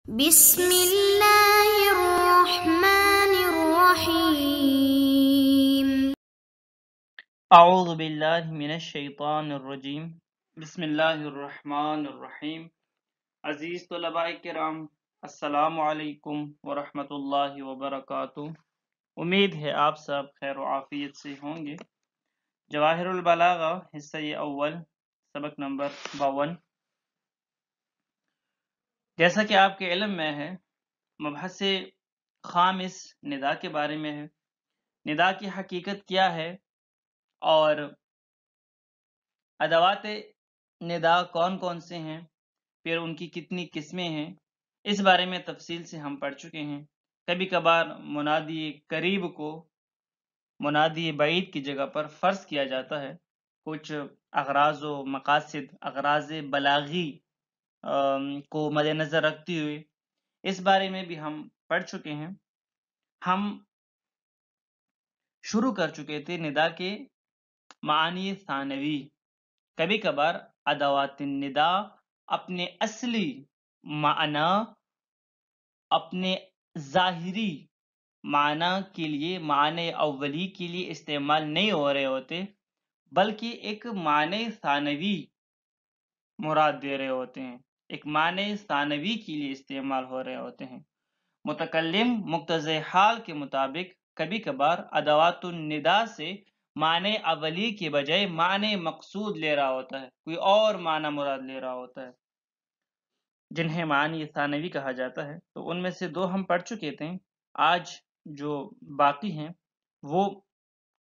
بسم اللہ الرحمن الرحیم۔ اعوذ باللہ من الشیطان الرجیم، بسم اللہ الرحمن الرحیم۔ عزیز طلباء کرام، السلام علیکم ورحمۃ اللہ وبرکاتہ۔ امید ہے آپ سب خیر و عافیت سے ہوں گے۔ جواہر البلاغہ حصہ اول، سبق نمبر 52۔ جیسا کہ آپ کے علم میں ہے، مبحث خامس ندا کے بارے میں ہے۔ ندا کی حقیقت کیا ہے اور ادوات ندا کون کون سے ہیں، پھر ان کی کتنی قسمیں ہیں، اس بارے میں تفصیل سے ہم پڑھ چکے ہیں۔ کبھی کبھار منادی قریب کو منادی بعید کی جگہ پر فرض کیا جاتا ہے، کچھ اغراض و مقاصد، اغراض بلاغی کو مد نظر رکھتے ہوئے اس بارے میں بھی ہم پڑھ چکے ہیں۔ ہم شروع کر چکے تھے ندا کے معانی ثانوی۔ کبھی کبھار ادوات الندا اپنے اصلی معنی، اپنے ظاہری معنی کے لیے، معنی اولی کے لیے استعمال نہیں ہو رہے ہوتے، بلکہ ایک معنی ثانوی مراد دے رہے ہوتے ہیں، ایک معنی ثانوی کے لیے استعمال ہو رہے ہوتے ہیں۔ متکلم مقتضی حال کے مطابق کبھی کبھار ادوات الندا سے معنی اولی کے بجائے معنی مقصود لے رہا ہوتا ہے، کوئی اور معنی مراد لے رہا ہوتا ہے، جنہیں معنی ثانوی کہا جاتا ہے۔ تو ان میں سے دو ہم پڑھ چکے تھے، آج جو باقی ہیں وہ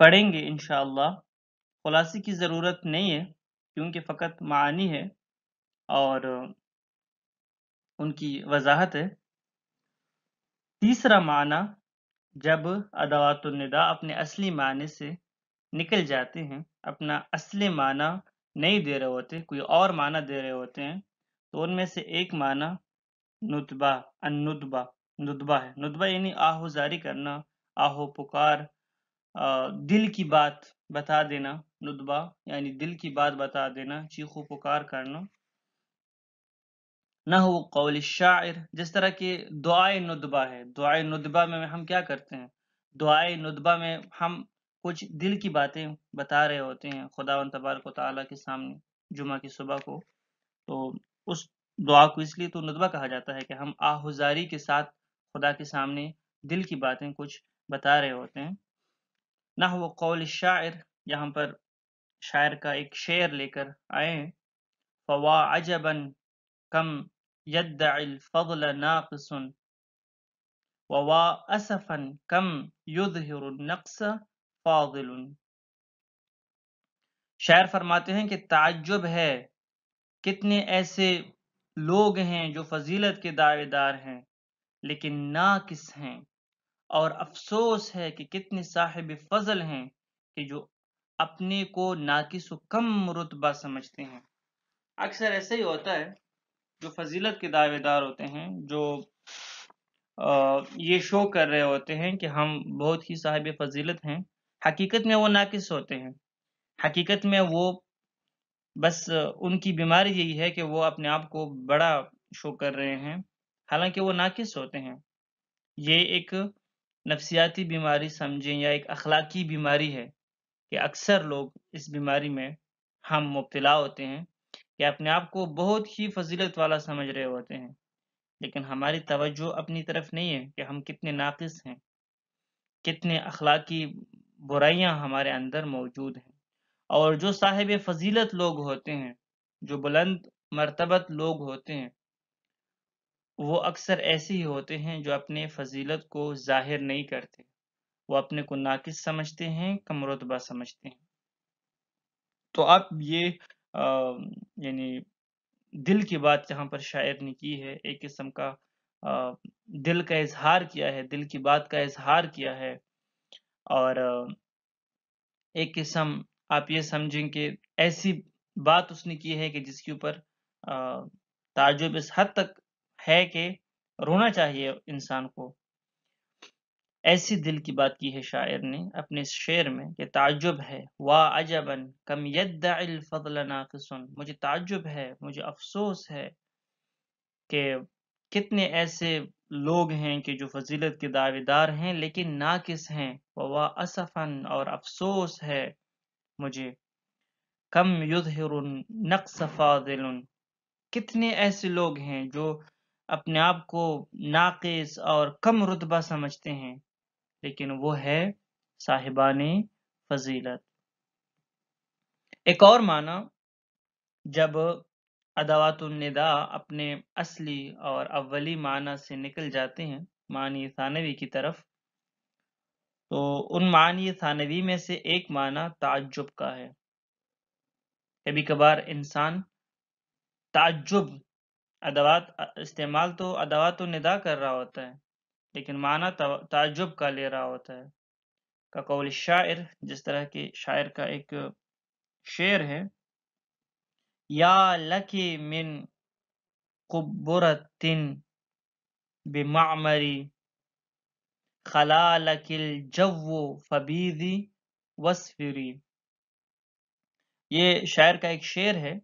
پڑھیں گے انشاءاللہ۔ خلاصے کی ضرورت نہیں ہے کیونکہ فقط معانی ہے اور ان کی وضاحت ہے۔ تیسرا معنی، جب ادوات الندا اپنے اصلی معنی سے نکل جاتے ہیں، اپنا اصلی معنی نہیں دے رہے ہوتے، کوئی اور معنی دے رہے ہوتے ہیں، تو ان میں سے ایک معنی ندبہ، ندبہ ہے۔ ندبہ یعنی آہو زاری کرنا، آہو پکار، دل کی بات بتا دینا۔ ندبہ یعنی دل کی بات بتا دینا، چیخو پکار کرنا۔ نحو قول الشاعر، جس طرح کہ دعائے ندبہ ہے۔ دعائے ندبہ میں ہم کیا کرتے ہیں؟ دعائے ندبہ میں ہم کچھ دل کی باتیں بتا رہے ہوتے ہیں خداوند تبارک و تعالیٰ کے سامنے جمعہ کی صبح کو، تو اس دعا کو اس لیے تو ندبہ کہا جاتا ہے کہ ہم آہوزاری کے ساتھ خدا کے سامنے دل کی باتیں کچھ بتا رہے ہوتے ہیں۔ نحو قول الشاعر، یہاں پر شاعر کا ایک شعر لے کر آئے ہیں۔ فوا عجبا کم یدعی الفضل ناقص ووا اسفا کم یظہر النقص فاضل۔ شاعر فرماتے ہیں کہ تعجب ہے، کتنے ایسے لوگ ہیں جو فضیلت کے دعوے دار ہیں لیکن ناقص ہیں، اور افسوس ہے کہ کتنے صاحب فضل ہیں کہ جو اپنے کو ناقص و کم رتبہ سمجھتے ہیں۔ اکثر ایسا ہی ہوتا ہے، جو فضیلت کے دعوے دار ہوتے ہیں، جو یہ شو کر رہے ہوتے ہیں کہ ہم بہت ہی صاحب فضیلت ہیں، حقیقت میں وہ ناقص ہوتے ہیں۔ حقیقت میں وہ بس ان کی بیماری یہی ہے کہ وہ اپنے آپ کو بڑا شو کر رہے ہیں، حالانکہ وہ ناقص ہوتے ہیں۔ یہ ایک نفسیاتی بیماری سمجھیں یا ایک اخلاقی بیماری ہے کہ اکثر لوگ اس بیماری میں ہم مبتلا ہوتے ہیں کہ اپنے آپ کو بہت ہی فضیلت والا سمجھ رہے ہوتے ہیں، لیکن ہماری توجہ اپنی طرف نہیں ہے کہ ہم کتنے ناقص ہیں، کتنے اخلاقی برائیاں ہمارے اندر موجود ہیں۔ اور جو صاحب فضیلت لوگ ہوتے ہیں، جو بلند مرتبت لوگ ہوتے ہیں، وہ اکثر ایسے ہی ہوتے ہیں جو اپنے فضیلت کو ظاہر نہیں کرتے، وہ اپنے کو ناقص سمجھتے ہیں، کم رتبہ سمجھتے ہیں۔ تو اب یہ یعنی دل کی بات جہاں پر شاعر نے کی ہے، ایک قسم کا دل کا اظہار کیا ہے، دل کی بات کا اظہار کیا ہے، اور ایک قسم آپ یہ سمجھیں کہ ایسی بات اس نے کی ہے کہ جس کے اوپر تعجب اس حد تک ہے کہ رونا چاہیے انسان کو۔ ایسی دل کی بات کی ہے شاعر نے اپنے اس شعر میں کہ تعجب ہے، وا عجبا کم یدعی الفضل ناقص، مجھے تعجب ہے، مجھے افسوس ہے کہ کتنے ایسے لوگ ہیں کہ جو فضیلت کے دعوے دار ہیں لیکن ناقص ہیں. وَوا اسفاً اور افسوس ہے مجھے. کم یظہر النقص فاضل کتنے ایسے لوگ ہیں جو اپنے آپ کو ناقص اور کم رتبہ سمجھتے ہیں لیکن وہ ہے صاحبان فضیلت. ایک اور معنی جب ادوات النداء اپنے اصلی اور اولی معنی سے نکل جاتے ہیں معنی ثانوی کی طرف، تو ان معنی ثانوی میں سے ایک معنی تعجب کا ہے. کبھی کبھار انسان تعجب ادوات استعمال تو ادوات النداء کر رہا ہوتا ہے لیکن معنی تعجب کا لے رہا ہوتا ہے. کا قول الشاعر، جس طرح کہ شاعر کا ایک شعر ہے، یا لکی من قبرۃ بمعمری خلا لک الجو فبیذی واسفری. یہ شاعر کا ایک شعر ہے.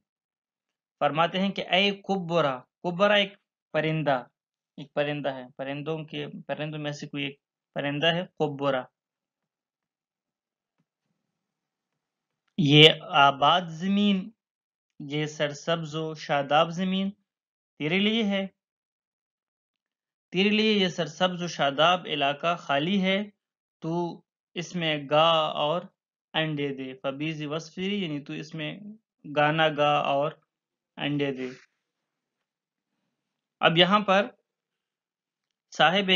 فرماتے ہیں کہ اے کبرا، کبرا ایک پرندہ ہے، پرندوں میں سے کوئی ایک پرندہ ہے کبرا. یہ آباد زمین، یہ سرسبز و شاداب زمین تیرے لیے ہے، تیرے لیے یہ سرسبز و شاداب علاقہ خالی ہے، تو اس میں گا اور انڈے دے. فبیز وصفری یعنی تو اس میں گانا گا اور انڈے دے. اب یہاں پر صاحب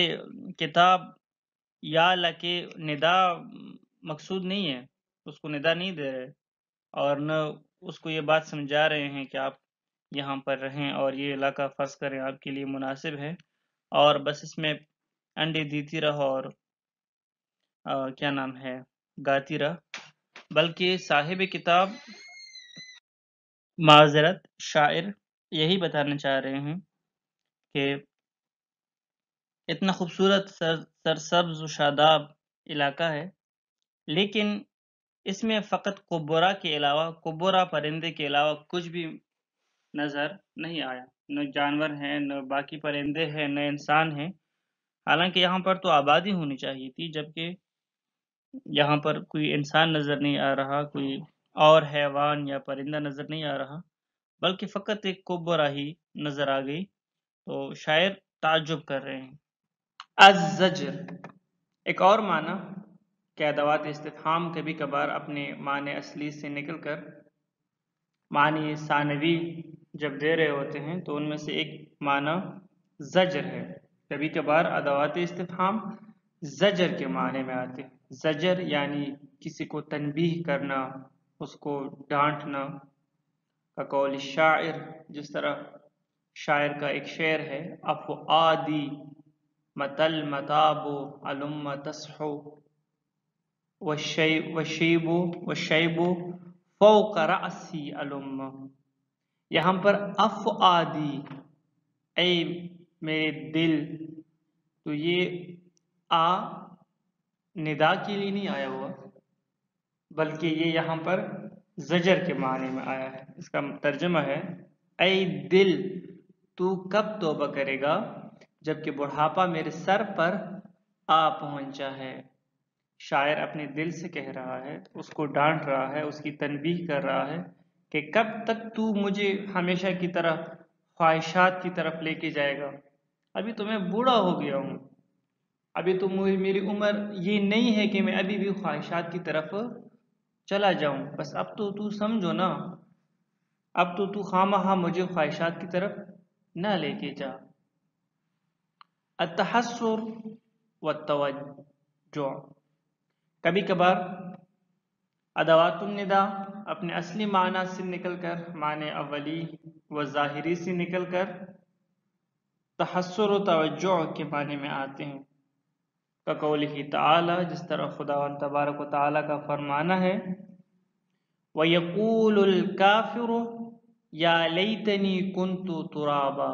کتاب یا لکے ندا مقصود نہیں ہے، اس کو ندا نہیں دے رہے اور نہ اس کو یہ بات سمجھا رہے ہیں کہ آپ یہاں پر رہیں اور یہ علاقہ فرض کریں آپ کے لیے مناسب ہے اور بس اس میں انڈے دیتی رہو اور کیا نام ہے گاتی رہ. بلکہ صاحب کتاب معذرت شاعر یہی بتانا چاہ رہے ہیں کہ اتنا خوبصورت سرسبز و شاداب علاقہ ہے لیکن اس میں فقط کبرا کے علاوہ، کبرا پرندے کے علاوہ کچھ بھی نظر نہیں آیا. نہ جانور ہیں، نہ باقی پرندے ہیں، نہ انسان ہیں. حالانکہ یہاں پر تو آبادی ہونی چاہیے تھی، جبکہ یہاں پر کوئی انسان نظر نہیں آ رہا، کوئی اور حیوان یا پرندہ نظر نہیں آ رہا، بلکہ فقط ایک کبرا ہی نظر آ گئی. تو شاعر تعجب کر رہے ہیں. الزجر ایک اور معنی کہ ادوات استفہام کبھی کبھار اپنے معنی اصلی سے نکل کر معنی ثانوی جب دے رہے ہوتے ہیں تو ان میں سے ایک معنی زجر ہے. کبھی کبھار ادوات استفہام زجر کے معنی میں آتے ہیں. زجر یعنی کسی کو تنبیہ کرنا، اس کو ڈانٹنا. کا قول الشاعر، جس طرح شاعر کا ایک شعر ہے، افعادی متل متاب علم تصحو والشیب فوق رأسی علم. یہاں پر افعادی اے میرے دل، تو یہ آ ندا کے لیے نہیں آیا ہوا بلکہ یہ یہاں پر زجر کے معنی میں آیا ہے. اس کا ترجمہ ہے اے دل تو کب توبہ کرے گا جبکہ بڑھاپا میرے سر پر آ پہنچا ہے. شاعر اپنے دل سے کہہ رہا ہے، اس کو ڈانٹ رہا ہے، اس کی تنبیہ کر رہا ہے کہ کب تک تو مجھے ہمیشہ کی طرح خواہشات کی طرف لے کے جائے گا. ابھی تو میں بوڑھا ہو گیا ہوں، ابھی تو میری عمر یہ نہیں ہے کہ میں ابھی بھی خواہشات کی طرف چلا جاؤں. بس اب تو سمجھو نا، اب تو خواہ مجھے خواہشات کی طرف نہ لے کے جا. التحسر والتوجع کبھی کبھار ادوات النداء اپنے اصلی معنی سے نکل کر، معنی اولی و ظاہری سے نکل کر تحسر و توجع کے معنی میں آتے ہیں. کا قولہ تعالی، جس طرح خداوند تبارک و تعالی کا فرمانا ہے، وَيَقُولُ الْكَافِرُ يَا لَيْتَنِي كُنْتُ تُرَابًا.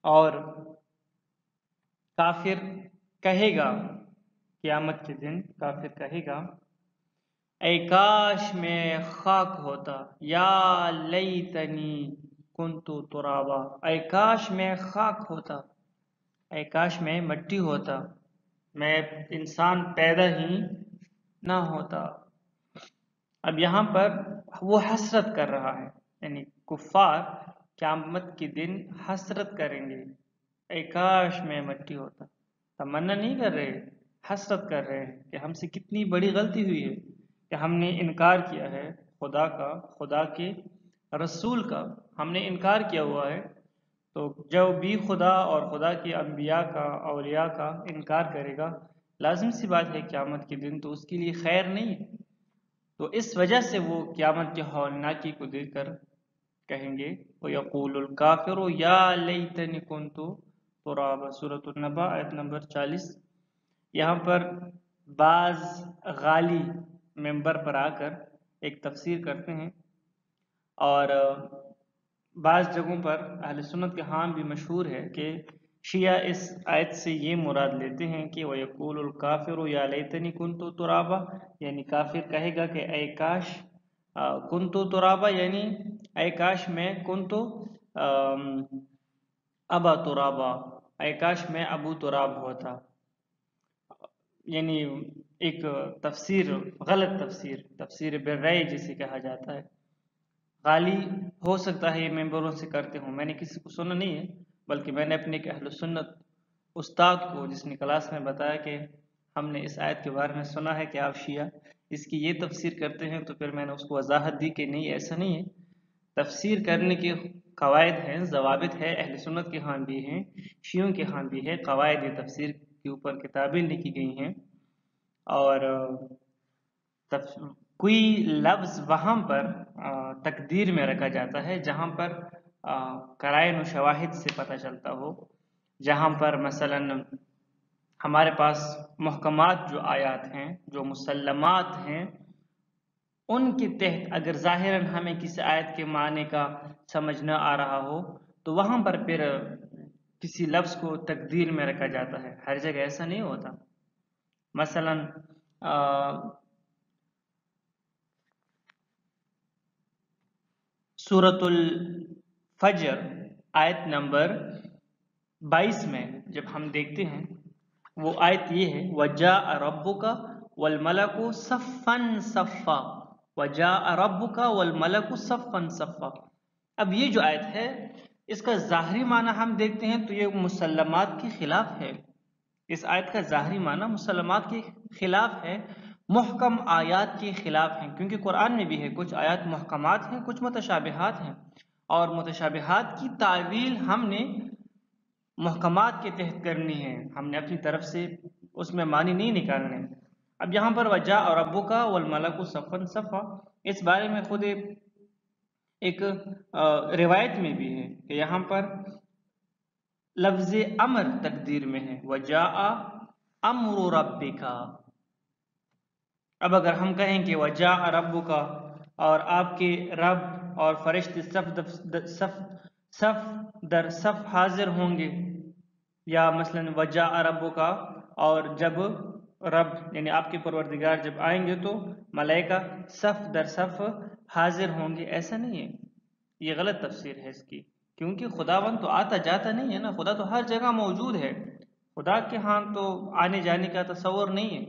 اور کافر کہے گا، قیامت کے دن کافر کہے گا، اے کاش میں خاک ہوتا، یا لیتنی کنتو ترابا، اے کاش میں خاک ہوتا، اے کاش میں مٹی ہوتا، میں انسان پیدا ہی نہ ہوتا۔ اب یہاں پر وہ حسرت کر رہا ہے، یعنی کفار قیامت کے دن حسرت کریں گے، اے کاش میں مٹی ہوتا۔ تمنا نہیں کر رہے، حسرت کر رہے ہیں کہ ہم سے کتنی بڑی غلطی ہوئی ہے کہ ہم نے انکار کیا ہے خدا کا، خدا کے رسول کا ہم نے انکار کیا ہوا ہے۔ تو جو بھی خدا اور خدا کے انبیاء کا، اولیاء کا انکار کرے گا، لازم سی بات ہے قیامت کے دن تو اس کے لیے خیر نہیں ہے۔ تو اس وجہ سے وہ قیامت کے ہولناکی کو دیکھ کر کہیں گے وَيَقُولُ الْكَافِرُ يَا لَيْتَنِي كُنْتُ تُرَابًا، سورۃ النبأ آیت نمبر 40۔ یہاں پر بعض غالی ممبر پر آ کر ایک تفسیر کرتے ہیں، اور بعض جگہوں پر اہل سنت کے ہاں بھی مشہور ہے کہ شیعہ اس آیت سے یہ مراد لیتے ہیں کہ وَيَقُولُ الْكَافِرُ يَا لَيْتَنِي كُنْتُ تُرَابًا، یعنی کافر کہے گا کہ اے کاش کنتو ترابا، یعنی اے کاش میں کنتو ابا ترابا، اے کاش میں ابو تراب ہوتا۔ یعنی ایک تفسیر، غلط تفسیر، تفسیر بالرأی جسے کہا جاتا ہے، غالی ہو سکتا ہے یہ ممبروں سے کرتے ہوں، میں نے کسی کو سنا نہیں ہے، بلکہ میں نے اپنے ایک اہل سنت استاد کو جس نے کلاس میں بتایا کہ ہم نے اس آیت کے بارے میں سنا ہے کہ آپ شیعہ اس کی یہ تفسیر کرتے ہیں، تو پھر میں نے اس کو وضاحت دی کہ نہیں ایسا نہیں ہے، تفسیر کرنے کے قواعد ہیں، ضوابط ہے، اہل سنت کے ہاں بھی ہیں، شیعوں کے ہاں بھی ہے، قواعد تفسیر کے اوپر کتابیں لکھی گئی ہیں، اور کوئی لفظ وہاں پر تقدیر میں رکھا جاتا ہے جہاں پر قرائن و شواہد سے پتہ چلتا ہو، جہاں پر مثلا ہمارے پاس محکمات جو آیات ہیں، جو مسلمات ہیں، ان کے تحت اگر ظاہراً ہمیں کسی آیت کے معنی کا سمجھ نہ آ رہا ہو تو وہاں پر پھر کسی لفظ کو تقدیر میں رکھا جاتا ہے، ہر جگہ ایسا نہیں ہوتا۔ مثلا سورۃ الفجر آیت نمبر 22 میں جب ہم دیکھتے ہیں، وہ آیت یہ ہے وَجَاءَ رَبُّكَ وَالْمَلَكُ صَفًّا صَفًّا، وَجَاءَ رَبُّكَ وَالْمَلَكُ صَفًّا صَفًّا۔ اب یہ جو آیت ہے اس کا ظاہری معنی ہم دیکھتے ہیں تو یہ مسلمات کے خلاف ہے، اس آیت کا ظاہری معنی مسلمات کے خلاف ہے، محکم آیات کے خلاف ہیں، کیونکہ قرآن میں بھی ہے کچھ آیات محکمات ہیں، کچھ متشابہات ہیں، اور متشابہات کی تعویل ہم نے محکمات کے تحت کرنی ہے، ہم نے اپنی طرف سے اس میں معنی نہیں نکالنے۔ اب یہاں پر وَجَاءَ رَبُّكَ وَالْمَلَكُ صَفًّا صَفًّا، اس بارے میں خود ایک روایت میں بھی ہے کہ یہاں پر لفظ امر تقدیر میں ہے وَجَاءَ أَمْرُ رَبِّكَ۔ اب اگر ہم کہیں کہ وَجَاءَ رَبُّكَ اور آپ کے رب اور فرشتے صف در صف حاضر ہوں گے، یا مثلا وَجَاءَ رَبُّكَ اور جب رب یعنی آپ کے پروردگار جب آئیں گے تو ملائکہ صف در صف حاضر ہوں گے، ایسا نہیں ہے، یہ غلط تفسیر ہے اس کی، کیونکہ خداوند تو آتا جاتا نہیں ہے نا، خدا تو ہر جگہ موجود ہے، خدا کے ہاں تو آنے جانے کا تصور نہیں ہے،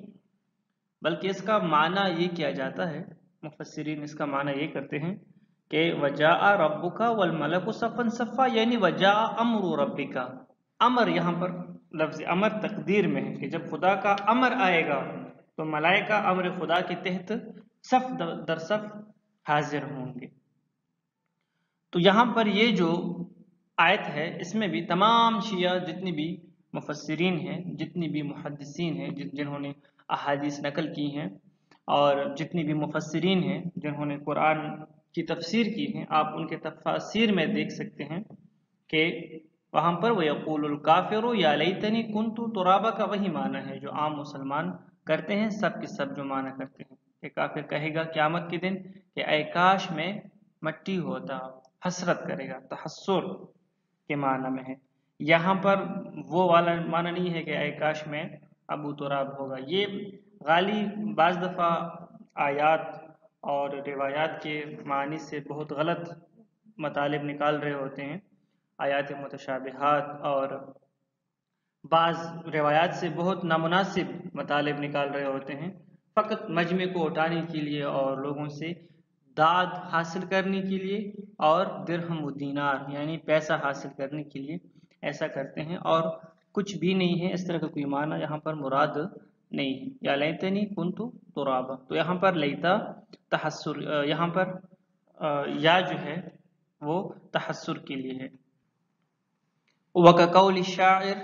بلکہ اس کا معنی یہ کیا جاتا ہے، مفسرین اس کا معنی یہ کرتے ہیں کہ وَجَاءَ رَبُّكَ وَالْمَلَكُ صَفًّا صَفًّا، یعنی وَجَاءَ أَمْرُ رَبِّكَ۔ امر یہاں پر لفظ امر تقدیر میں ہے کہ جب خدا کا امر آئے گا تو ملائکہ امر خدا کے تحت صف در صف حاضر ہوں گے۔ تو یہاں پر یہ جو آیت ہے اس میں بھی تمام شیعہ جتنی بھی مفسرین ہیں، جتنی بھی محدثین ہیں جنہوں نے احادیث نقل کی ہیں، اور جتنی بھی مفسرین ہیں جنہوں نے قرآن کی تفسیر کی ہیں، آپ ان کے تفاسیر میں دیکھ سکتے ہیں کہ وہاں پر وَيَقُولُ الْكَافِرُ يَا لَيْتَنِي كُنْتُ تُرَابًا کا وہی معنی ہے جو عام مسلمان کرتے ہیں، سب کے سب جو معنی کرتے ہیں کہ کافر کہے گا قیامت کے دن کہ اے کاش میں مٹی ہوتا، حسرت کرے گا، تحسر کے معنی میں ہے، یہاں پر وہ والا معنی نہیں ہے کہ اے کاش میں ابو تراب ہوگا۔ یہ غالی بعض دفعہ آیات اور روایات کے معنی سے بہت غلط مطالب نکال رہے ہوتے ہیں، آیات متشابہات اور بعض روایات سے بہت نامناسب مطالب نکال رہے ہوتے ہیں، فقط مجمع کو اٹھانے کے لیے اور لوگوں سے داد حاصل کرنے کے لیے اور درہم و دینار یعنی پیسہ حاصل کرنے کے لیے ایسا کرتے ہیں، اور کچھ بھی نہیں ہے، اس طرح کا کوئی معنی یہاں پر مراد نہیں ہے۔ یا لیتنی کنت ترابا، تو یہاں پر لیتا تحسر، یہاں پر یا جو ہے وہ تحسر کے لیے ہے۔ وَكَقَوْلِ الشَّاعِرِ،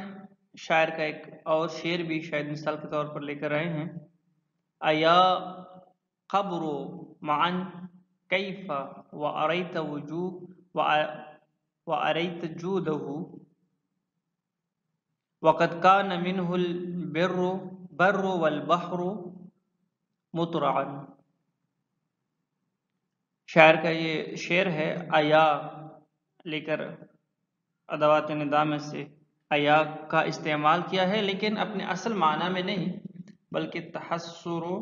شاعر کا ایک اور شعر بھی شاید مثال کے طور پر لے کر آئے ہیں، اَيَا قَبْرُ مَعًا كَيْفَ وَأَرَيْتَ جُودَهُ وَقَدْ كَانَ مِنْهُ الْبِرُّ وَالْبَحْرُ مُطْرَعًا۔ شاعر کا یہ شعر ہے، ایا لے کر ادوات ندا میں سے ایا کا استعمال کیا ہے، لیکن اپنے اصل معنی میں نہیں بلکہ تحسر و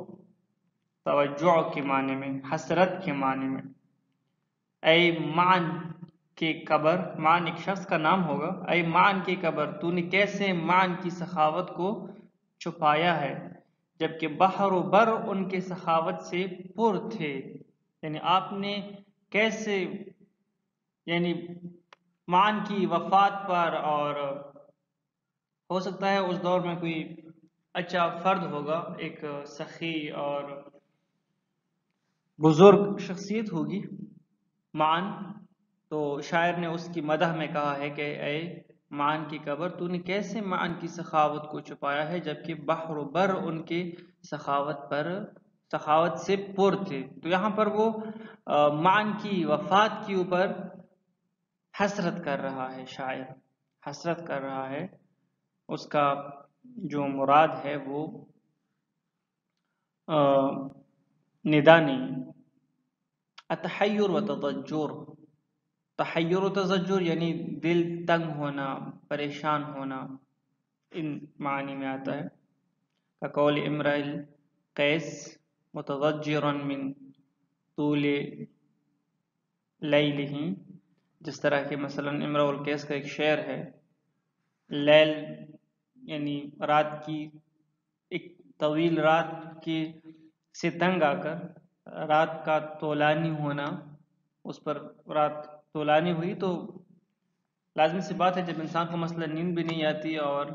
توجع کے معنی میں، حسرت کے معنی میں۔ اے معن کے قبر، معن ایک شخص کا نام ہوگا، اے معن کے قبر تو نے کیسے معن کی سخاوت کو چھپایا ہے جبکہ بحر و بر ان کے سخاوت سے پر تھے، یعنی آپ نے کیسے، یعنی معن کی وفات پر، اور ہو سکتا ہے اس دور میں کوئی اچھا فرد ہوگا، ایک سخی اور بزرگ شخصیت ہوگی معن، تو شاعر نے اس کی مدح میں کہا ہے کہ اے معن کی قبر تو نے کیسے معن کی سخاوت کو چھپایا ہے جبکہ بحر و بر ان کے سخاوت سے پر تھے۔ تو یہاں پر وہ معن کی وفات کے اوپر حسرت کر رہا ہے، شاعر حسرت کر رہا ہے، اس کا جو مراد ہے وہ ندا نہیں۔ اتحیر و تضجر، تحیر و تضجر یعنی دل تنگ ہونا، پریشان ہونا، ان معنی میں آتا ہے۔ کقول امرئ القیس متضجرا من طول لیلہ، جس طرح کہ مثلا امرؤ القیس کا ایک شعر ہے، لیل یعنی رات کی، ایک طویل رات کی سے تنگ آ کر رات کا طولانی ہونا، اس پر رات طولانی ہوئی تو لازمی سی بات ہے جب انسان کو مثلا نیند بھی نہیں آتی اور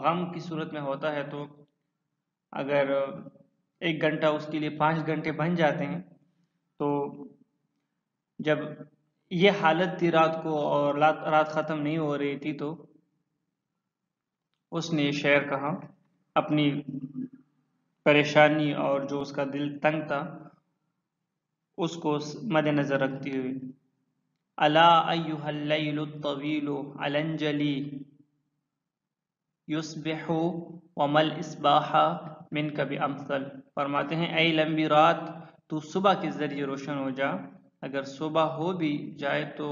غم کی صورت میں ہوتا ہے تو اگر 1 گھنٹہ اس کے لیے 5 گھنٹے بن جاتے ہیں، تو جب یہ حالت تھی رات کو اور رات ختم نہیں ہو رہی تھی تو اس نے یہ شعر کہا اپنی پریشانی اور جو اس کا دل تنگ تھا اس کو مد نظر رکھتی ہوئی۔ الا ایھا اللیل الطویل الانجلی یصبح وما الاصباح منک بامثل، فرماتے ہیں اے لمبی رات تو صبح کے ذریعے روشن ہو جا، اگر صبح ہو بھی جائے تو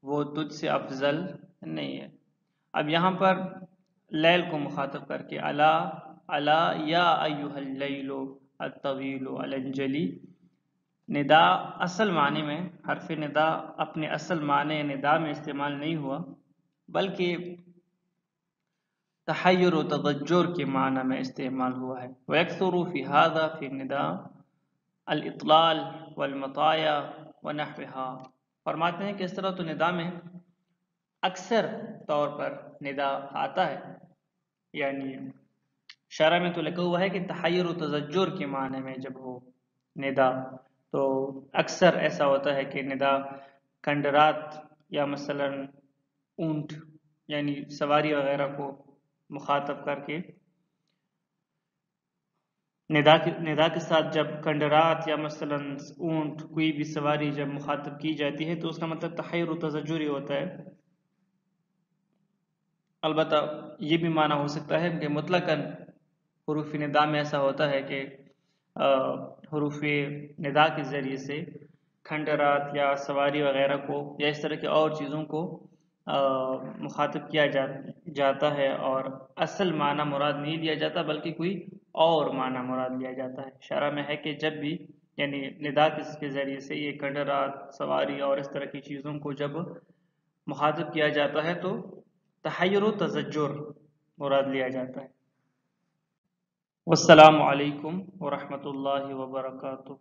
وہ تجھ سے افضل نہیں ہے۔ اب یہاں پر لیل کو مخاطب کر کے الا یا ایھا اللیل الطویل الانجلی، ندا اصل معنی میں، حرف ندا اپنے اصل معنی ندا میں استعمال نہیں ہوا بلکہ تحیر و تضجر کے معنی میں استعمال ہوا ہے۔ وَيَكْثُرُ فِي هَذَا فِي النِّدَاءِ الْإِطْلَالِ وَالْمَطَايَا وَنَحْوِهَا، فرماتے ہیں کہ اس طرح تو ندا میں اکثر طور پر ندا آتا ہے، یعنی شرح میں تو لکھا ہوا ہے کہ تحیر و تضجر کے معنی میں جب ہو ندا، تو اکثر ایسا ہوتا ہے کہ ندا کھنڈرات یا مثلا اونٹ یعنی سواری وغیرہ کو مخاطب کر کے، ندا کے ساتھ جب کھنڈرات یا مثلا اونٹ کوئی بھی سواری جب مخاطب کی جاتی ہے تو اس کا مطلب تحیر و تضجر ہی ہوتا ہے۔ البتہ یہ بھی معنی ہو سکتا ہے کہ مطلقاً حروف ندا میں ایسا ہوتا ہے کہ حروف ندا کے ذریعے سے کھنڈرات یا سواری وغیرہ کو یا اس طرح کی اور چیزوں کو مخاطب کیا جاتا ہے اور اصل معنی مراد نہیں لیا جاتا بلکہ کوئی اور معنی مراد لیا جاتا ہے۔ شرح میں ہے کہ جب بھی یعنی ندا کے ذریعے سے یہ کڈرات، سواری اور اس طرح کی چیزوں کو جب مخاطب کیا جاتا ہے تو تحیر و تزجر مراد لیا جاتا ہے۔ والسلام علیکم ورحمۃ اللہ وبرکاتہ۔